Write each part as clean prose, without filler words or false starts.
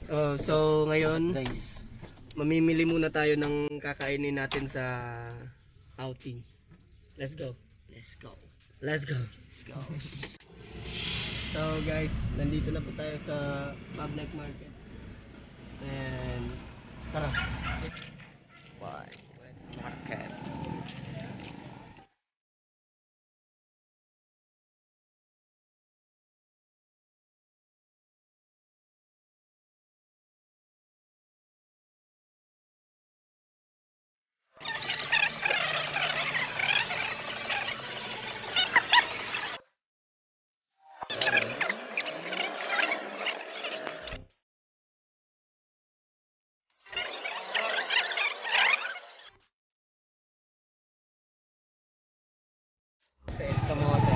Oh, so ngayon, Guys, mamimili muna tayo ng kakainin natin sa outing. Let's go. let's go. Let's go. Let's go. So guys, nandito na po tayo sa public market. And tara. Why? Market. Kamote.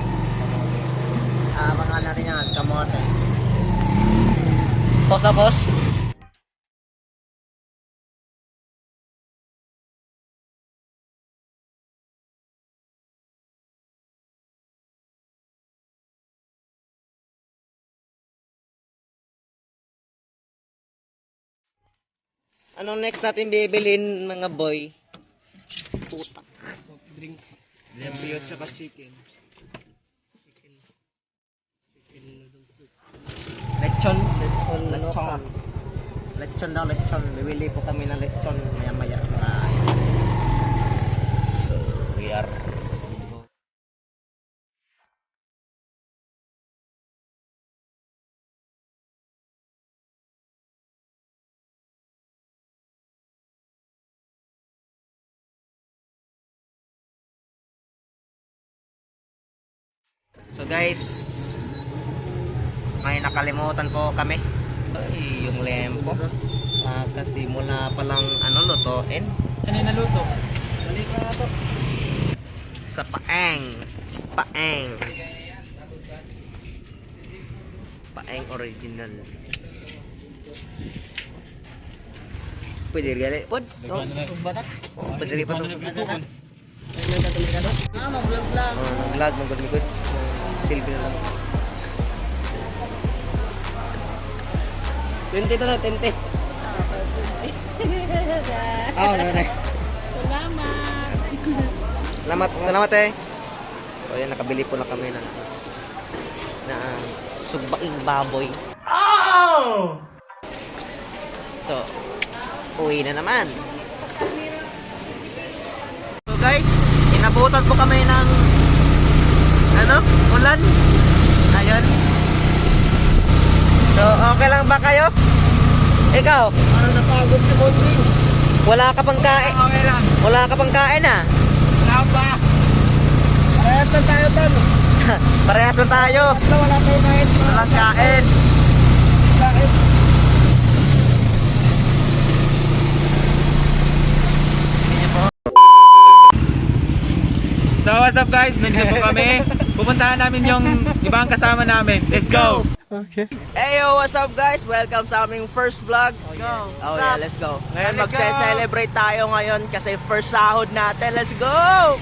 Abangan natin yan, kamote. Tapos? Anong next natin bibilin mga boy? Putak. Soft drinks. Limpyo tsaka chicken. Chicken noodle soup. Lechon. Lechon. Lechon daw, lechon. Bibili po kami ng lechon maya-maya mga So, we are So guys, may nakalimutan po kami. Ay, yung lempo. Kasi mula palang lutuin. Ano yung naluto? Balik na to. Sa paeng. Paeng. Paeng original. Pwede gali. Pod. Batak. Pwede rin pa to. Ay, may tatumikado? Mag-vlog lang. Vlog, magod. Silbi na lang. 20 to na, 20. Okay. Salamat eh. So yan, nakabili po na kami ng sugbaing baboy. Oh! So, uwi na naman. So guys, inabutan po kami ng ulan. Ayun. So, okay lang ba kayo? Ikaw? Parang napagod si Bonjing. Wala ka pang kain? Okay lang. Wala ka pang kain ah? Wala pa. Parehas lang tayo doon. Parehas na tayo. Wala tayo kahit. Walang kain. Kahit. So what's up guys? Nandito po kami. Pupuntahan namin yung ibang kasama namin. Let's go! Hey yo, what's up guys? Welcome sa aming first vlog. Let's go. Oh yeah, let's go. Ngayon mag-celebrate tayo ngayon kasi first sahod natin. Let's go!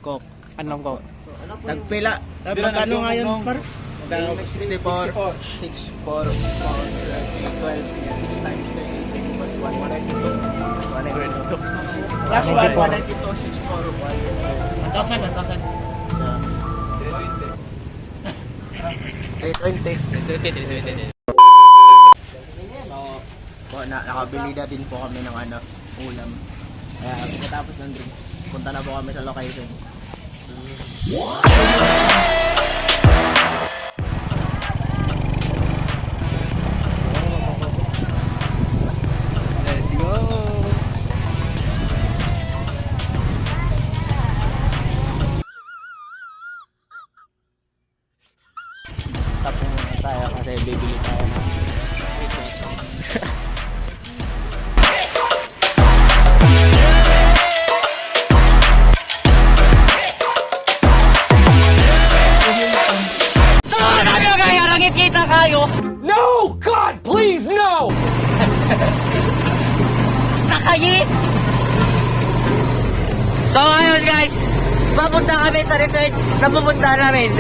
Kop. Anong kop? Tagpila. Magkano ngayon par? 64. 6, 4, 4, 12, 6 times 192. 192. Plus 192, 6, 4, 1,000. 320. So, nakabili na din po kami ng ulam. Kaya pagkatapos ng drink, punta na po kami sa location. Let's go! Tapos muna tayo kasi bibili tayo ng Sabi ko kaya langit kita kayo. No! God, please, no! Sa kayi. So ayun guys, papunta kami sa resort na pupunta namin.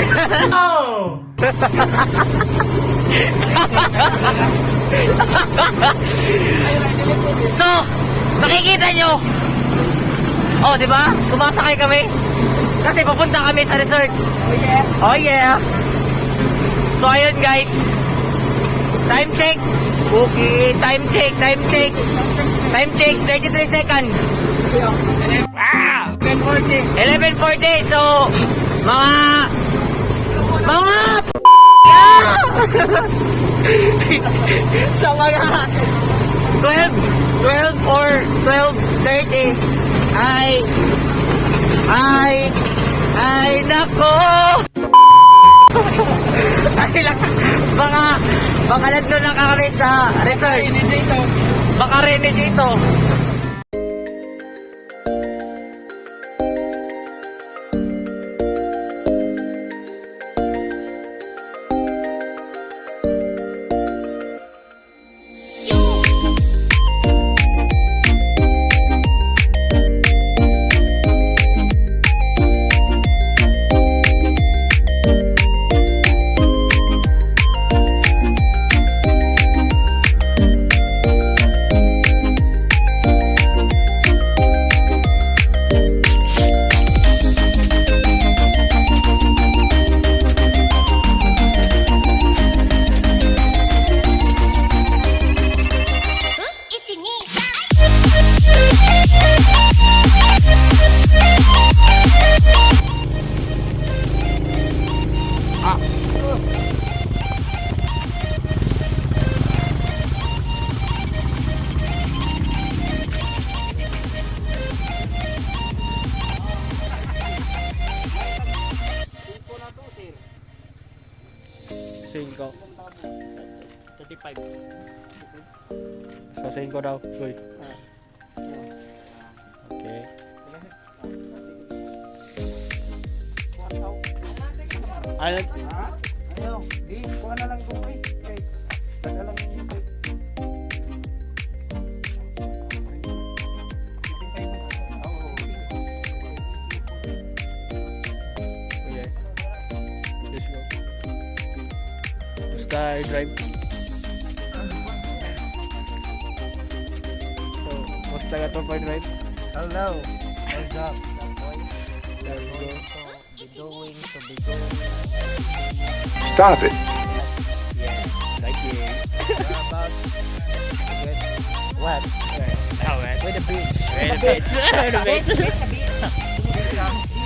Oh! So, nakikita nyo. Oh, di ba? Sumasakay kami. Kasi papunta kami sa resort. Oh yeah. So, ayun guys. Time check. Okay, time check. Time check, 33 seconds. Wow! 11:40. So, sa mga 12:30 ay nako. Ay lang, baka nandun na kami sa resort. Baka rinig dito. Cinco. 35. So, 5 daw. Uy. Okay. Ano? Ayaw, di, kuha na lang kung wait. Taga lang yun. Okay. Let's go. Basta i-drive. So, basta ka to drive. Hello. What's up? Let's go. Stop it. Like it. What? With the beach. With the beach. With the beach.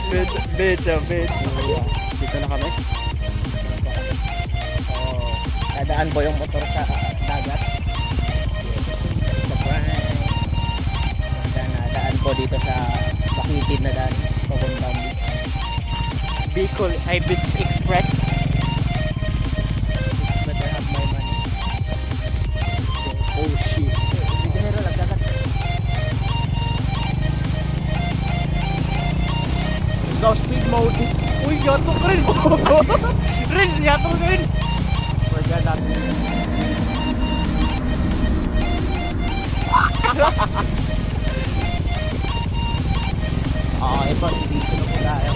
Beach. Dito na kami. Dadaan po yung motor sa dagat. Surprise! Nadaan po dito sa makitid na daan. Papuntang Bicol Beach Express. better have my money. Oh shit. Dinero lang dagat. Go speed mode. Uy, yato ka rin. Rin, yato ka rin. Forgot that. Ito dito na po tayo.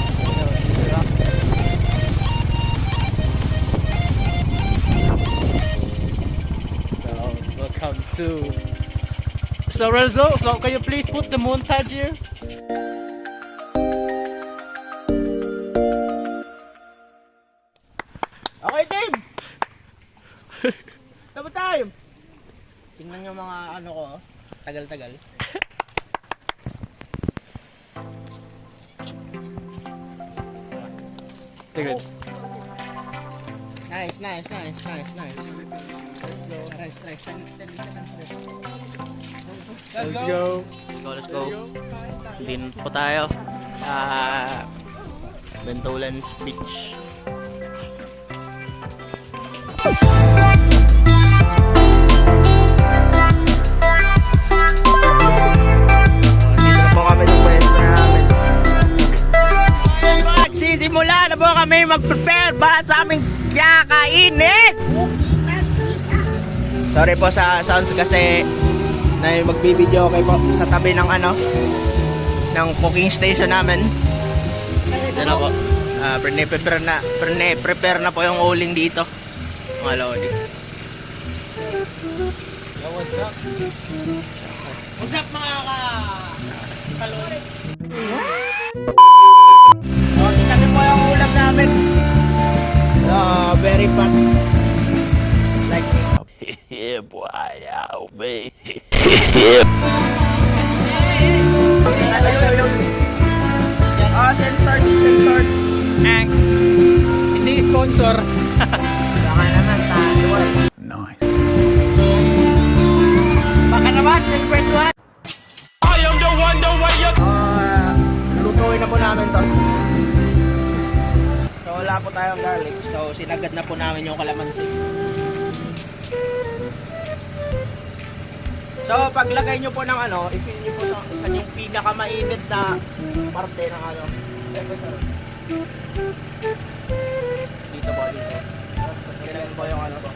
So, welcome to So Renzo, so can you please put the montage here? Okay, team! Double time! Tingnan nyo mga ano ko, tagal-tagal. Good. Nice. Let's go. Let's go. Din po tayo sa Bentolan Beach. Dito na po kami sa pwesto namin. Magsisimula na po kami mag-prepare para sa aming kakainin. Sorry po sa sounds kasi na magbibideo kayo po sa tabi ng ng cooking station namin. Ito na po. Prepare na po yung uling dito. Mga lodi. What's up? What's up mga kalori? Tingnan niyo po yung ulam namin. Very fat. Like Yeah, boy. Oh, man. Censored. Hindi sponsor. Baka naman, taluan. Nice. Baka naman, sa first one. Lutuin na po namin to. So wala po tayong garlic. So sinagad na po namin yung kalamansi. So paglagay nyo po ng ano, i-fill nyo po sa yung pinakamainit na parte ng ano. Dito po, dito. Ganyan po yung ano po.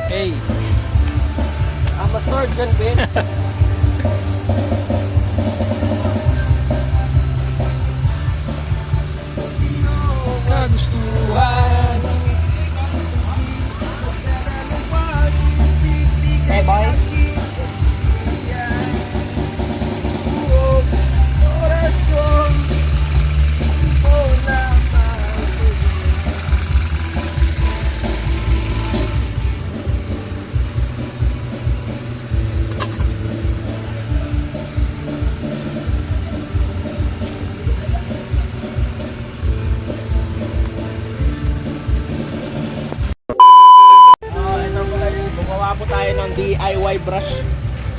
Hey, I'm a surgeon, bitch. Kagustuhan. Hey boy. Ito po guys, gumawa po tayo ng DIY brush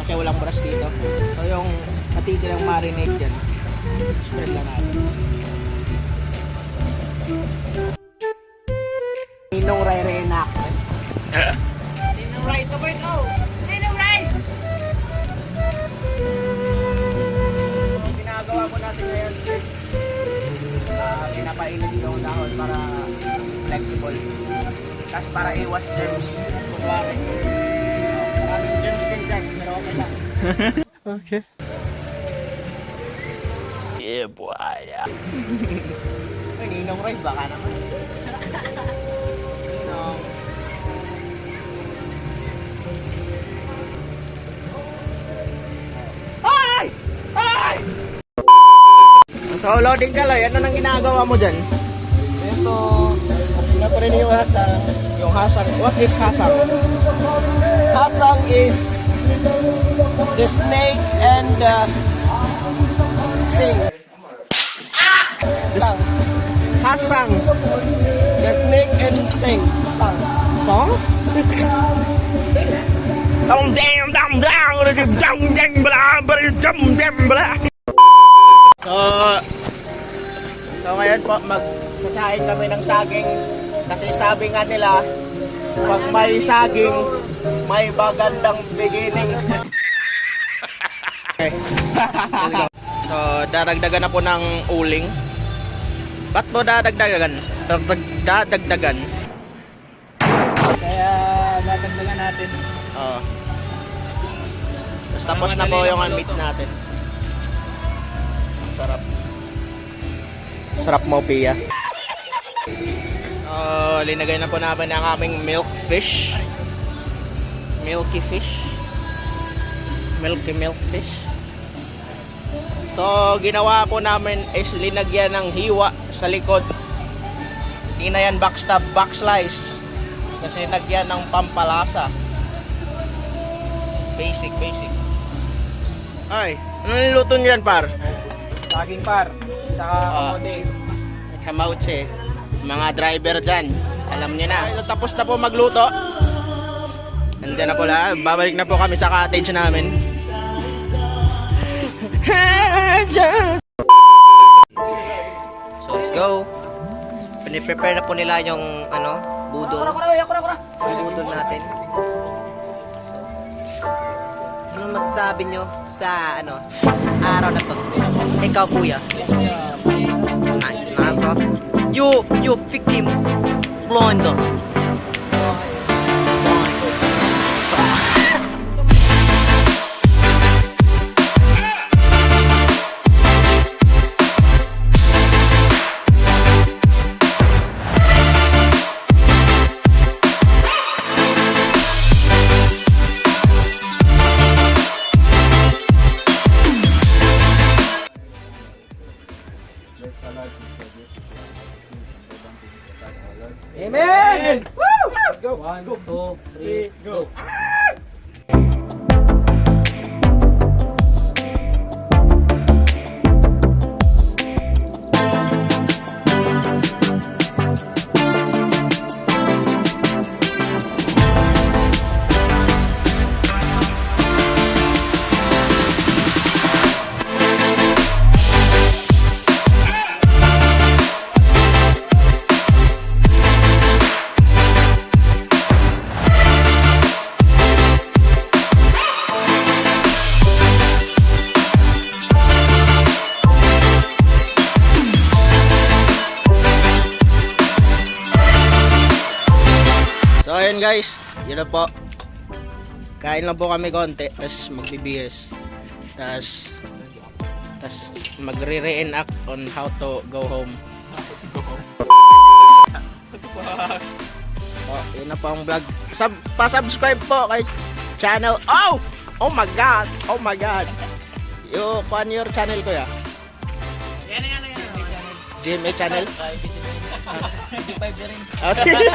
kasi walang brush dito. So yung natitirang marinade dyan, spread lang natin. Ninong Ray reenactment. Ninong Ray, ito ba ito? Ninong Ray! Ang ginagawa po natin ngayon is pinapainit yung dahon para flexible. Tapos para iwas germs. Kunwari. Maraming germs din dyan, pero okay lang. Okay. Yeah, boy. Ay, Ninong Ray, baka naman. Ninong. Ay! Ay! So, loading ka lang. Ano nang ginagawa mo dyan? Ito, na pa rin yung hasang. Yung hasang. What is hasang? Hasang is the snake and the sing. Sang. Hasang. The snake and sing. Sang. Song? Dong dam dam dam dam dam bla bla dam dam bla. So ngayon po magsasahin kami ng saging kasi sabi nga nila pag may saging may magandang beginning. Okay. So dadagdagan na po ng uling. Ba't mo dadagdagan? Dadagdagan. Kaya dadagdagan natin. Oo. Tapos na po yung meat natin. Sarap. Sarap mo, Pia. Linagay na po namin ang aming milk fish. Milky fish. Milky milk fish. So, ginawa po namin is linagyan ng hiwa sa likod. Hindi na yan backstab, backslice. Kasi linagyan ng pampalasa. Basic. Ay, ano niluto niyo yan, par? Saging par. Saka kamode. Kamauche. Mga driver dyan. Alam niyo na. Ay, tapos na po magluto. Nandiyan na po lahat. Babalik na po kami sa cottage namin. So, let's go. Piniprepare na po nila yung budol. Budol natin. Ano masasabi nyo sa araw na to? Ikaw, kuya. Nice sauce. You victim. Blinder. Amen! Woo! Let's go! 1, 2, 3, go! So ayun guys, yun na po. Kain lang po kami konti, tapos magbibihis. Tapos magre-reenact on how to go home. Oh, yun na po ang vlog. Pa-subscribe po kay channel. Oh! Oh my god! Oh my god! Kuhan your channel ko ya? Yan. GMA channel? 55 na rin. Okay.